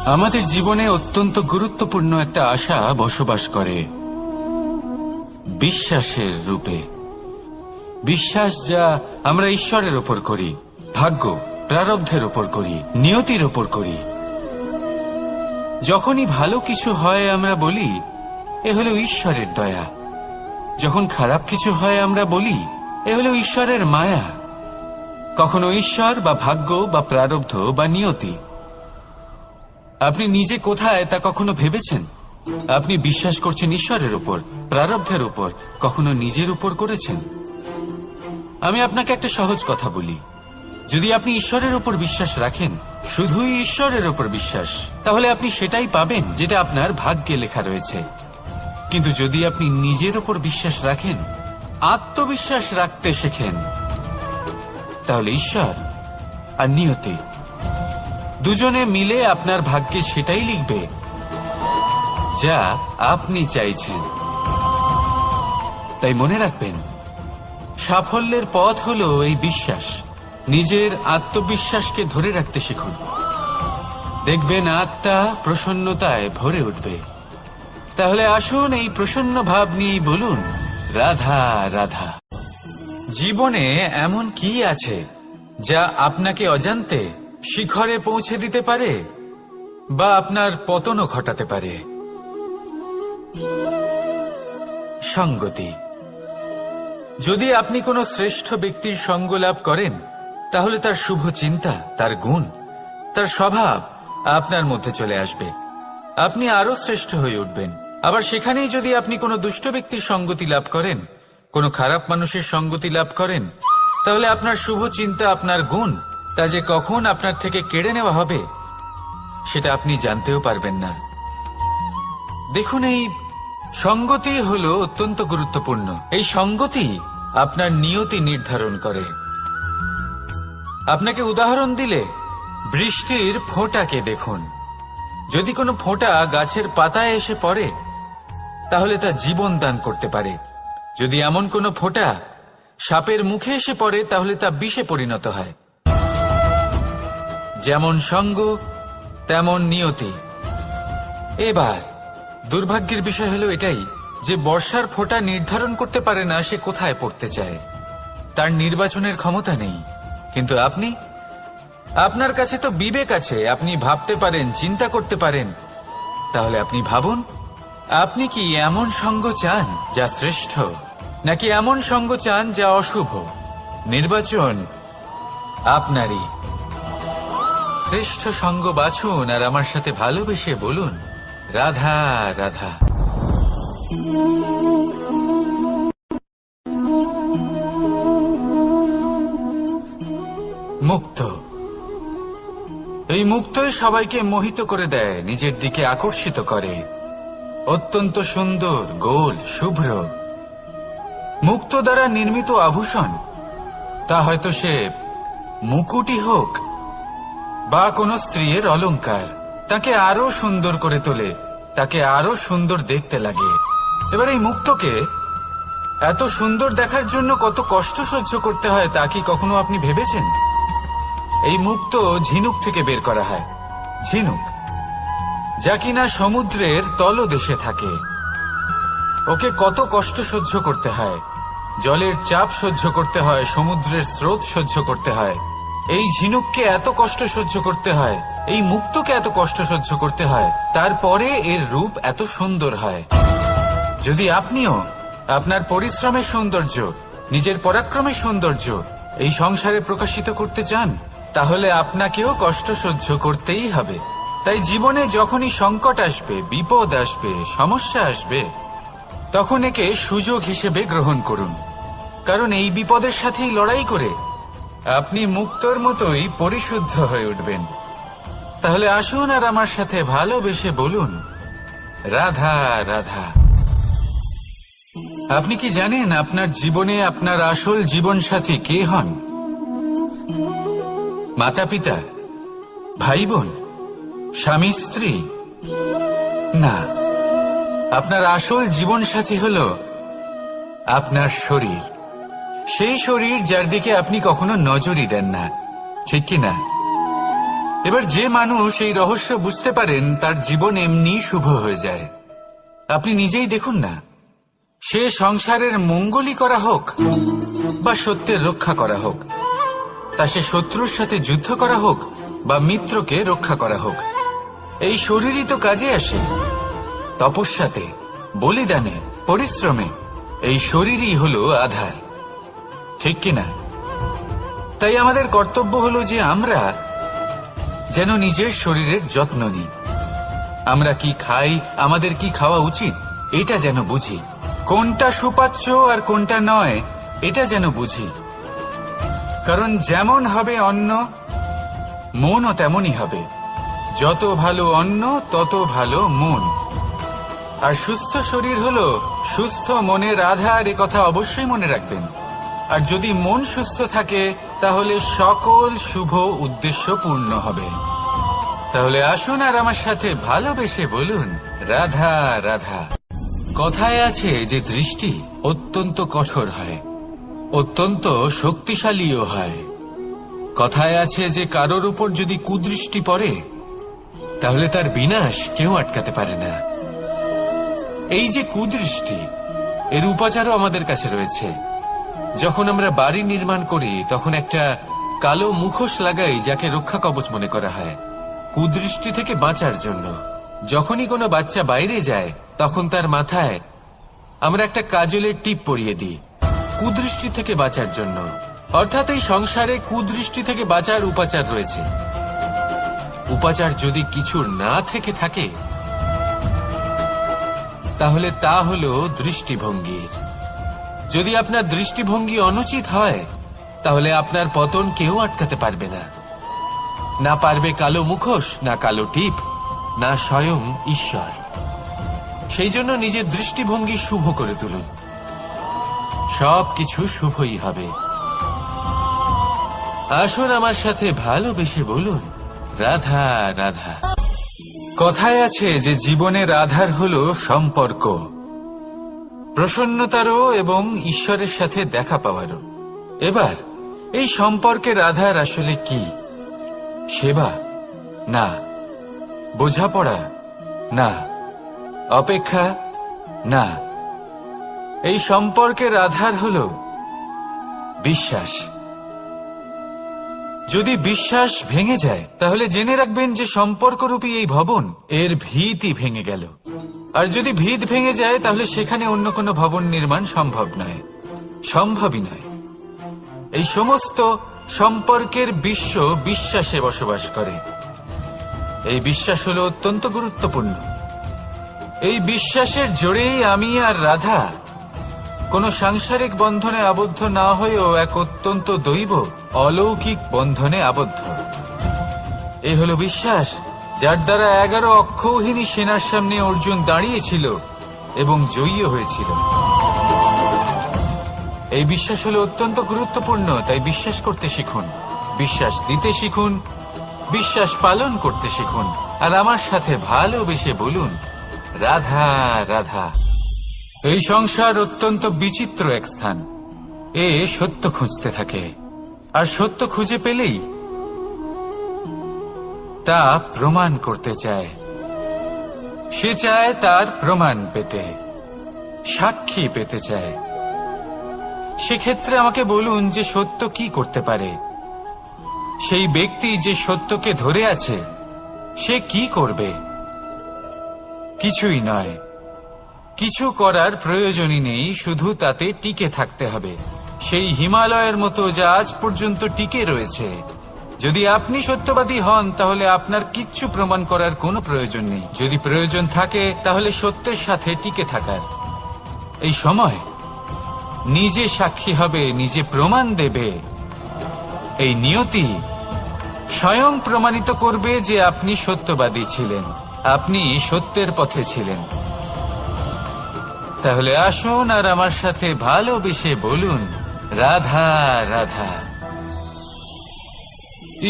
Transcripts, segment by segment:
আমাদের জীবনে অত্যন্ত গুরুত্বপূর্ণ একটা আশা বসবাস করে বিশ্বাসের রূপে। বিশ্বাস যা আমরা ঈশ্বরের ওপর করি, ভাগ্য প্রারব্ধের ওপর করি, নিয়তির ওপর করি। যখনই ভালো কিছু হয় আমরা বলি এ হলো ঈশ্বরের দয়া, যখন খারাপ কিছু হয় আমরা বলি এ হলো ঈশ্বরের মায়া। কখনো ঈশ্বর বা ভাগ্য বা প্রারব্ধ বা নিয়তি। আপনি নিজে কোথায় তা কখনো ভেবেছেন? আপনি বিশ্বাস করছেন ঈশ্বরের উপর, প্রারব্ধের উপর, কখনো নিজের উপর করেছেন? আমি আপনাকে একটা সহজ কথা বলি, যদি আপনি ঈশ্বরের উপর বিশ্বাস রাখেন, শুধুই ঈশ্বরের উপর বিশ্বাস, তাহলে আপনি সেটাই পাবেন যেটা আপনার ভাগ্যে লেখা রয়েছে। কিন্তু যদি আপনি নিজের উপর বিশ্বাস রাখেন, আত্মবিশ্বাস রাখতে শেখেন, তাহলে ঈশ্বর আর নিয়তি দুজনে মিলে আপনার ভাগ্যে সেটাই লিখবে যা আপনি চাইছেন। তাই মনে রাখবেন, সাফল্যের পথ হলো এই বিশ্বাস। নিজের আত্মবিশ্বাসকে ধরে রাখতে শিখুন, দেখবেন আত্মা প্রসন্নতায় ভরে উঠবে। তাহলে আসুন এই প্রসন্ন ভাব নিয়েই বলুন, রাধা রাধা। জীবনে এমন কি আছে যা আপনাকে অজান্তে শিখরে পৌঁছে দিতে পারে বা আপনার পতনও ঘটাতে পারে? সঙ্গতি। যদি আপনি কোনো শ্রেষ্ঠ ব্যক্তির সঙ্গ লাভ করেন, তাহলে তার শুভ চিন্তা, তার গুণ, তার স্বভাব আপনার মধ্যে চলে আসবে। আপনি আরো শ্রেষ্ঠ হয়ে উঠবেন। আবার সেখানেই যদি আপনি কোনো দুষ্ট ব্যক্তির সঙ্গতি লাভ করেন, কোনো খারাপ মানুষের সঙ্গতি লাভ করেন, তাহলে আপনার শুভ চিন্তা, আপনার গুণ, তা যে কখন আপনার থেকে কেড়ে নেওয়া হবে সেটা আপনি জানতেও পারবেন না। দেখুন, এই সঙ্গতি হলো অত্যন্ত গুরুত্বপূর্ণ। এই সঙ্গতি আপনার নিয়তি নির্ধারণ করে। আপনাকে উদাহরণ দিলে, বৃষ্টির ফোঁটাকে দেখুন। যদি কোনো ফোঁটা গাছের পাতায় এসে পড়ে, তাহলে তা জীবন দান করতে পারে। যদি এমন কোনো ফোঁটা সাপের মুখে এসে পড়ে, তাহলে তা বিষে পরিণত হয়। যেমন সঙ্গ তেমন নিয়তি। এবার দুর্ভাগ্যের বিষয় হলো এটাই যে বর্ষার ফোঁটা নির্ধারণ করতে পারে না সে কোথায় পড়তে চায়। তার নির্বাচনের ক্ষমতা নেই। কিন্তু আপনি, আপনার কাছে তো বিবেক আছে, আপনি ভাবতে পারেন, চিন্তা করতে পারেন। তাহলে আপনি ভাবুন, আপনি কি এমন সঙ্গ চান যা শ্রেষ্ঠ, নাকি এমন সঙ্গ চান যা অশুভ? নির্বাচন আপনারই। শ্রেষ্ঠ সঙ্গ বাছুন আর আমার সাথে ভালোবেসে বলুন, রাধা রাধা। মুক্ত। এই মুক্তই সবাইকে মোহিত করে দেয়, নিজের দিকে আকর্ষিত করে। অত্যন্ত সুন্দর, গোল, শুভ্র। মুক্ত দ্বারা নির্মিত আভূষণ, তা হয়তো সে মুকুটই হোক বা কোনো স্ত্রীর অলংকার, তাকে আরো সুন্দর করে তোলে, তাকে আরো সুন্দর দেখতে লাগে। এবার এই মুক্তকে এত সুন্দর দেখার জন্য কত কষ্ট সহ্য করতে হয় তা কি কখনো আপনি ভেবেছেন? এই মুক্ত ঝিনুক থেকে বের করা হয়। ঝিনুক, যা কিনা সমুদ্রের তলদেশে থাকে। ওকে কত কষ্ট সহ্য করতে হয়, জলের চাপ সহ্য করতে হয়, সমুদ্রের স্রোত সহ্য করতে হয়। এই ঝিনুককে এত কষ্ট সহ্য করতে হয়, এই মুক্তকে এত কষ্ট সহ্য করতে হয়, তারপরে এর রূপ এত সুন্দর হয়। যদি আপনিও আপনার পরিশ্রমের সৌন্দর্য, নিজের পরাক্রমের সৌন্দর্য এই সংসারে প্রকাশিত করতে চান, তাহলে আপনাকেও কষ্ট সহ্য করতেই হবে। তাই জীবনে যখনই সংকট আসবে, বিপদ আসবে, সমস্যা আসবে, তখন একে সুযোগ হিসেবে গ্রহণ করুন। কারণ এই বিপদের সাথেই লড়াই করে আপনি মুক্তর মতোই পরিশুদ্ধ হয়ে উঠবেন। তাহলে আসুন আর আমার সাথে ভালোবেসে বলুন, রাধা রাধা। আপনি কি জানেন আপনার জীবনে আপনার আসল জীবনসাথী কে হন? মাতা পিতা, ভাই বোন, স্বামী স্ত্রী? না, আপনার আসল জীবনসাথী হল আপনার শরীর। সেই শরীর যার দিকে আপনি কখনো নজরই দেন না, ঠিক কি না? এবার যে মানুষ এই রহস্য বুঝতে পারেন তার জীবন এমনি শুভ হয়ে যায়। আপনি নিজেই দেখুন না, সে সংসারের মঙ্গলই করা হোক বা সত্যের রক্ষা করা হোক, তা সে শত্রুর সাথে যুদ্ধ করা হোক বা মিত্রকে রক্ষা করা হোক, এই শরীরই তো কাজে আসে। তপস্যাতে, বলিদানে, পরিশ্রমে এই শরীরই হলো আধার, ঠিক কিনা? তাই আমাদের কর্তব্য হলো যে আমরা যেন নিজের শরীরের যত্ন নিই। আমরা কি খাই, আমাদের কি খাওয়া উচিত, এটা যেন বুঝি। কোনটা সুপাচ্য আর কোনটা নয়, এটা যেন বুঝি। কারণ যেমন হবে অন্ন, মনও তেমনই হবে। যত ভালো অন্ন তত ভালো মন। আর সুস্থ শরীর হলো সুস্থ মনের আধার, এ কথা অবশ্যই মনে রাখবেন। আর যদি মন সুস্থ থাকে তাহলে সকল শুভ উদ্দেশ্য পূর্ণ হবে। তাহলে আসুন আর আমার সাথে ভালোবেসে বলুন, রাধা রাধা। কথায় আছে যে দৃষ্টি অত্যন্ত কঠোর হয়, অত্যন্ত শক্তিশালীও হয়। কথায় আছে যে কারোর উপর যদি কুদৃষ্টি পড়ে তাহলে তার বিনাশ কেউ আটকাতে পারে না। এই যে কুদৃষ্টি, এর উপাচারও আমাদের কাছে রয়েছে। যখন আমরা বাড়ি নির্মাণ করি তখন একটা কালো মুখোশ লাগাই, যাকে রক্ষা কবচ মনে করা হয়, কুদৃষ্টি থেকে বাঁচার জন্য। যখনই কোনো বাচ্চা বাইরে যায় তখন তার মাথায় আমরা একটা কাজলের টিপ পরিয়ে দিই, কুদৃষ্টি থেকে বাঁচার জন্য। অর্থাৎ এই সংসারে কুদৃষ্টি থেকে বাঁচার উপাচার রয়েছে। উপাচার যদি কিছুর না থেকে থাকে তাহলে তা হলো দৃষ্টিভঙ্গির। যদি আপনার দৃষ্টিভঙ্গি অনুচিত হয় তাহলে আপনার পতন কেউ আটকাতে পারবে না। না পারবে কালো মুখোশ, না কালো টিপ, না স্বয়ং ঈশ্বর। সেই জন্য নিজের দৃষ্টিভঙ্গি শুভ করে তুলুন, সবকিছু শুভই হবে। আসুন আমার সাথে ভালোবেসে বলুন, রাধা রাধা। কথায় আছে যে জীবনের আধার হলো সম্পর্ক, প্রসন্নতারও এবং ঈশ্বরের সাথে দেখা পাওয়ারও। এবার এই সম্পর্কের আধার আসলে কি? সেবা? না। বোঝাপড়া? না। অপেক্ষা? না। এই সম্পর্কের আধার হলো বিশ্বাস। যদি বিশ্বাস ভেঙে যায় তাহলে জেনে রাখবেন যে সম্পর্করূপী এই ভবন, এর ভিতই ভেঙে গেল। আর যদি ভিত ভেঙে যায় তাহলে সেখানে অন্য কোনো ভবন নির্মাণ সম্ভব নয়, সম্ভবই নয়। এই সমস্ত সম্পর্কের বিশ্ব বিশ্বাসে বসবাস করে। এই বিশ্বাস হলো অত্যন্ত গুরুত্বপূর্ণ। এই বিশ্বাসের জোরেই আমি আর রাধা কোনো সাংসারিক বন্ধনে আবদ্ধ না হয়েও এক অত্যন্ত দৈব অলৌকিক বন্ধনে আবদ্ধ। এই হলো বিশ্বাস, যার দ্বারা 11 অক্ষৌহিনী সেনার সামনে অর্জুন দাঁড়িয়েছিল এবং জয়ী হয়েছিল। এই বিশ্বাস হলো অত্যন্ত গুরুত্বপূর্ণ। তাই বিশ্বাস করতে শিখুন, বিশ্বাস দিতে শিখুন, বিশ্বাস পালন করতে শিখুন। আর আমার সাথে ভালোবেসে বলুন, রাধা রাধা। এই সংসার অত্যন্ত বিচিত্র এক স্থান। এ সত্য খুঁজতে থাকে, আর সত্য খুঁজে পেলেই তা প্রমাণ করতে চায়। সে চায় তার প্রমাণ পেতে, সাক্ষী পেতে চায়। সেক্ষেত্রে আমাকে বলুন যে সত্য কি করতে পারে? সেই ব্যক্তি যে সত্যকে ধরে আছে সে কি করবে? কিছুই নয়। কিছু করার প্রয়োজনই নেই, শুধু তাতে টিকে থাকতে হবে। সেই হিমালয়ের মতো যা আজ পর্যন্ত টিকে রয়েছে। যদি আপনি সত্যবাদী হন তাহলে আপনার কিচ্ছু প্রমাণ করার কোনো প্রয়োজন নেই। যদি প্রয়োজন থাকে তাহলে সত্যের সাথে টিকে থাকার। এই সময় নিজে সাক্ষী হবে, নিজে প্রমাণ দেবে। এই নিয়তি স্বয়ং প্রমাণিত করবে যে আপনি সত্যবাদী ছিলেন, আপনি সত্যের পথে ছিলেন। তাহলে আসুন আর আমার সাথে ভালোবেসে বলুন, রাধা রাধা।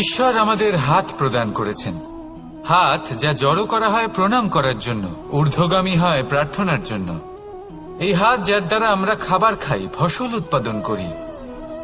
ঈশ্বর আমাদের হাত প্রদান করেছেন। হাত যা জড়ো করা হয় প্রণাম করার জন্য, ঊর্ধ্বগামী হয় প্রার্থনার জন্য। এই হাত যার দ্বারা আমরা খাবার খাই, ফসল উৎপাদন করি।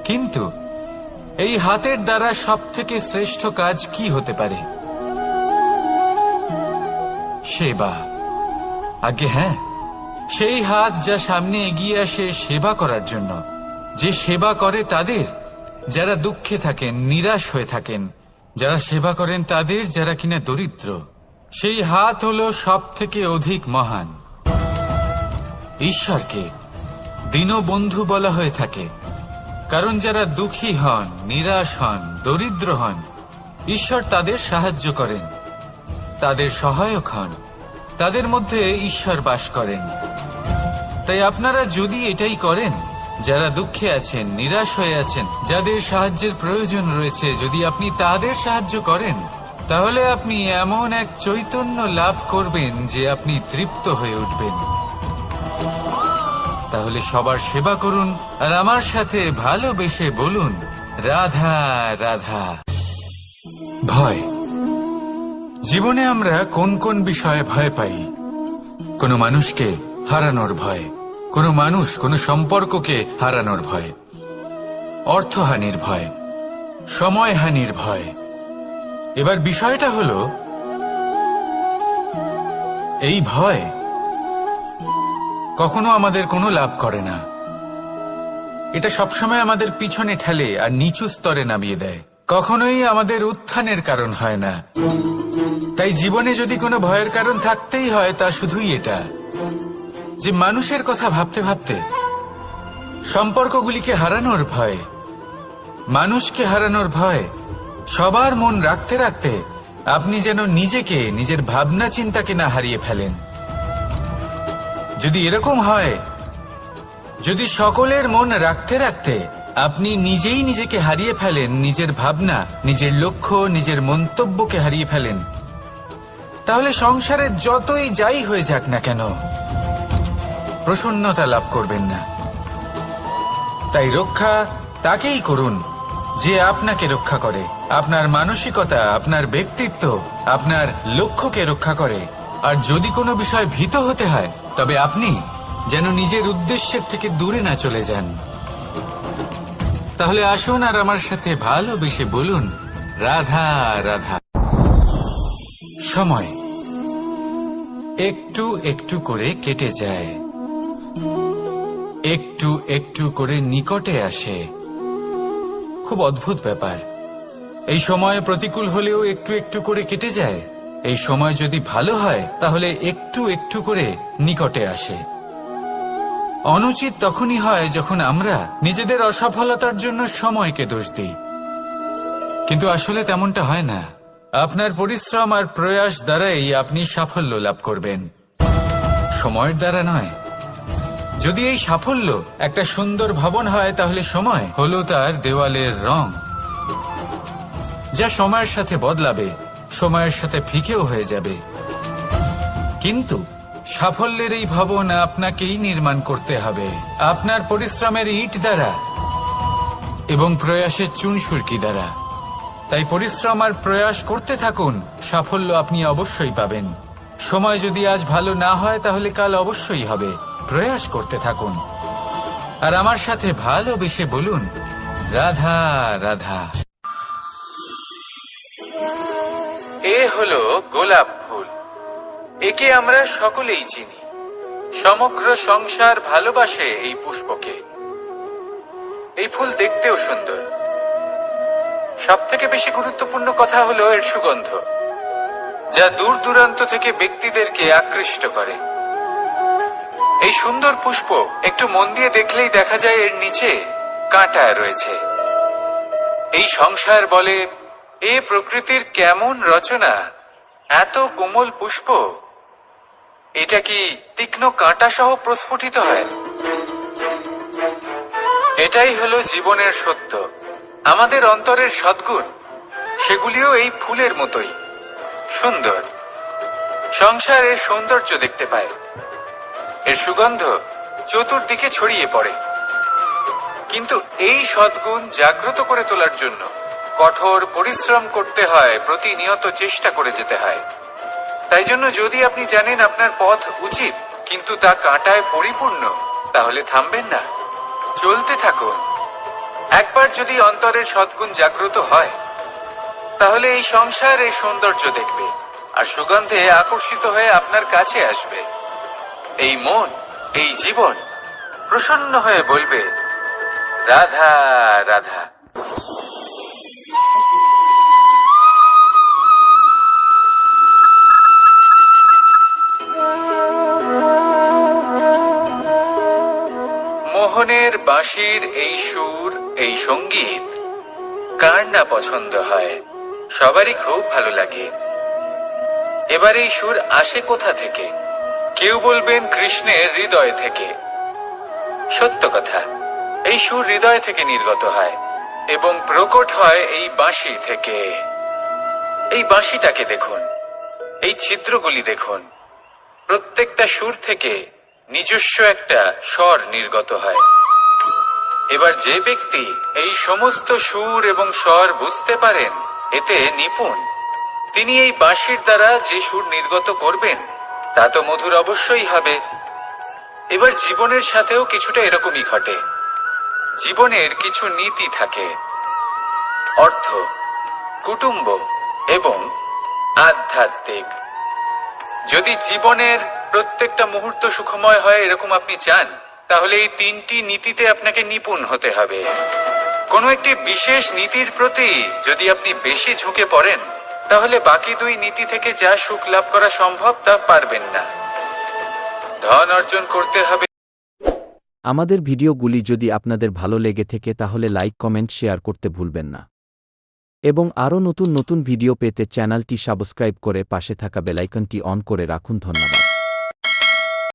কিন্তু এই হাতের দ্বারা সবথেকে শ্রেষ্ঠ কাজ কি হতে পারে? সেবা। আগে হ্যাঁ, সেই হাত যা সামনে এগিয়ে আসে সেবা করার জন্য, যে সেবা করে তাদের যারা দুঃখে থাকেন, নিরাশ হয়ে থাকেন, যারা সেবা করেন তাদের যারা কিনা দরিদ্র, সেই হাত হলো সব থেকে অধিক মহান। ঈশ্বরকে দীনবন্ধু বলা হয়ে থাকে, কারণ যারা দুঃখী হন, নিরাশ হন, দরিদ্র হন, ঈশ্বর তাদের সাহায্য করেন, তাদের সহায়ক হন, তাদের মধ্যে ঈশ্বর বাস করেন। তাই আপনারা যদি এটাই করেন, যারা দুঃখে আছেন, নিরাশ হয়ে আছেন, যাদের সাহায্যের প্রয়োজন রয়েছে, যদি আপনি তাদের সাহায্য করেন, তাহলে আপনি এমন এক চৈতন্য লাভ করবেন যে আপনি তৃপ্ত হয়ে উঠবেন। তাহলে সবার সেবা করুন আর আমার সাথে ভালোবেসে বলুন, রাধা রাধা। ভয়। জীবনে আমরা কোন কোন বিষয়ে ভয় পাই? কোনো মানুষকে হারানোর ভয়, কোনো মানুষ, কোনো সম্পর্ককে হারানোর ভয়, অর্থহানির ভয়, সময়হানির ভয়। এবার বিষয়টা হলো, এই ভয় কখনো আমাদের কোনো লাভ করে না। এটা সবসময় আমাদের পিছনে ঠেলে আর নিচু স্তরে নামিয়ে দেয়, কখনোই আমাদের উত্থানের কারণ হয় না। তাই জীবনে যদি কোনো ভয়ের কারণ থাকতেই হয়, তা শুধুই এটা যে মানুষের কথা ভাবতে ভাবতে, সম্পর্কগুলিকে হারানোর ভয়, মানুষকে হারানোর ভয়, সবার মন রাখতে রাখতে আপনি যেন নিজেকে, নিজের ভাবনা চিন্তাকে না হারিয়ে ফেলেন। যদি এরকম হয়, যদি সকলের মন রাখতে রাখতে আপনি নিজেই নিজেকে হারিয়ে ফেলেন, নিজের ভাবনা, নিজের লক্ষ্য, নিজের মন্তব্যকে হারিয়ে ফেলেন, তাহলে সংসারে যতই যাই হয়ে যাক না কেন, প্রসন্নতা লাভ করবেন না। তাই রক্ষা তাকেই করুন যে আপনাকে রক্ষা করে, আপনার মানসিকতা, আপনার ব্যক্তিত্ব, আপনার লক্ষ্যকে রক্ষা করে। আর যদি কোনো বিষয় ভীত হতে হয়, তবে আপনি যেন নিজের উদ্দেশ্যের থেকে দূরে না চলে যান। তাহলে আসুন আর আমার সাথে ভালোবেসে বলুন, রাধা রাধা। সময় একটু একটু করে কেটে যায়, একটু একটু করে নিকটে আসে। খুব অদ্ভুত ব্যাপার। এই সময় প্রতিকূল হলেও একটু একটু করে কেটে যায়। এই সময় যদি ভালো হয়, তাহলে একটু একটু করে নিকটে আসে। অনুচিত তখনই হয় যখন আমরা নিজেদের অসফলতার জন্য সময়কে দোষ দিই, কিন্তু আসলে তেমনটা হয় না। আপনার পরিশ্রম আর প্রয়াস দ্বারাই আপনি সাফল্য লাভ করবেন, সময়ের দ্বারা নয়। যদি এই সাফল্য একটা সুন্দর ভবন হয়, তাহলে সময় হলো তার দেওয়ালের রং, যা সময়ের সাথে বদলাবে, সময়ের সাথে ফিকেও হয়ে যাবে। কিন্তু সাফল্যের এই ভবন আপনাকেই নির্মাণ করতে হবে, আপনার পরিশ্রমের ইট দ্বারা এবং প্রয়াসের চুনসুরকি দ্বারা। তাই পরিশ্রম আর প্রয়াস করতে থাকুন, সাফল্য আপনি অবশ্যই পাবেন। সময় যদি আজ ভালো না হয়, তাহলে কাল অবশ্যই হবে। প্রয়াস করতে থাকুন আর আমার সাথে ভালোবেসে বলুন, রাধা রাধা। এ হলো গোলাপ ফুল। একে আমরা সকলেই চিনি। সমগ্র সংসার ভালোবাসে এই পুষ্পকে। এই ফুল দেখতেও সুন্দর। সবথেকে বেশি গুরুত্বপূর্ণ কথা হলো এর সুগন্ধ, যা দূর দূরান্ত থেকে ব্যক্তিদেরকে আকৃষ্ট করে। এই সুন্দর পুষ্প একটু মন দিয়ে দেখলেই দেখা যায় এর নিচে কাঁটা রয়েছে। এই সংসার বলে, এ প্রকৃতির কেমন রচনা, এত কোমল পুষ্প, এটা কি তীক্ষ্ণ কাঁটা সহ প্রস্ফুটিত হয়? এটাই হলো জীবনের সত্য। আমাদের অন্তরের সদ্গুণ, সেগুলিও এই ফুলের মতোই সুন্দর। সংসারের সৌন্দর্য দেখতে পায়, এর সুগন্ধ চতুর্দিকে ছড়িয়ে পড়ে। কিন্তু এই সদ্গুণ জাগ্রত করে তোলার জন্য কঠোর পরিশ্রম করতে হয়, প্রতিনিয়ত চেষ্টা করে যেতে হয়। তাই জন্য যদি আপনি জানেন আপনার পথ উচিত, কিন্তু তা কাঁটায় পরিপূর্ণ, তাহলে থামবেন না, চলতে থাকুন। একবার যদি অন্তরের সদ্গুণ জাগ্রত হয়, তাহলে এই সংসার এর সৌন্দর্য দেখবে, আর সুগন্ধে আকর্ষিত হয়ে আপনার কাছে আসবে। এই মন, এই জীবন প্রসন্ন হয়ে বলবে, রাধা রাধা। মোহনের বাঁশির এই সুর, এই সঙ্গীত কার না পছন্দ হয়, সবারই খুব ভালো লাগে। এবার এই সুর আসে কোথা থেকে? কেউ বলবেন কৃষ্ণের হৃদয় থেকে। সত্য কথা, এই সুর হৃদয় থেকে নির্গত হয় এবং প্রকট হয় এই বাঁশি থেকে। এই বাঁশিটাকে দেখুন, এই ছিদ্রগুলি দেখুন, প্রত্যেকটা সুর থেকে নিজস্ব একটা স্বর নির্গত হয়। এবার যে ব্যক্তি এই সমস্ত সুর এবং স্বর বুঝতে পারেন, এতে নিপুণ, তিনি এই বাঁশির দ্বারা যে সুর নির্গত করবেন তা তো মধুর অবশ্যই হবে। এবার জীবনের সাথেও কিছুটা এরকমই ঘটে। জীবনের কিছু নীতি থাকে, অর্থ, কুটুম্ব এবং আধ্যাত্মিক। যদি জীবনের প্রত্যেকটা মুহূর্ত সুখময় হয় এরকম আপনি চান, তাহলে এই তিনটি নীতিতে আপনাকে নিপুণ হতে হবে। কোনো একটি বিশেষ নীতির প্রতি যদি আপনি বেশি ঝুঁকে পড়েন, তাহলে বাকি দুই নীতি থেকে যা সুখ লাভ করা সম্ভব তা পারবেন না। ধন অর্জন করতে হবে। আমাদের ভিডিওগুলি যদি আপনাদের ভালো লেগে থাকে তাহলে লাইক, কমেন্ট, শেয়ার করতে ভুলবেন না এবং আরও নতুন নতুন ভিডিও পেতে চ্যানেলটি সাবস্ক্রাইব করে পাশে থাকা বেলাইকনটি অন করে রাখুন। ধন্যবাদ।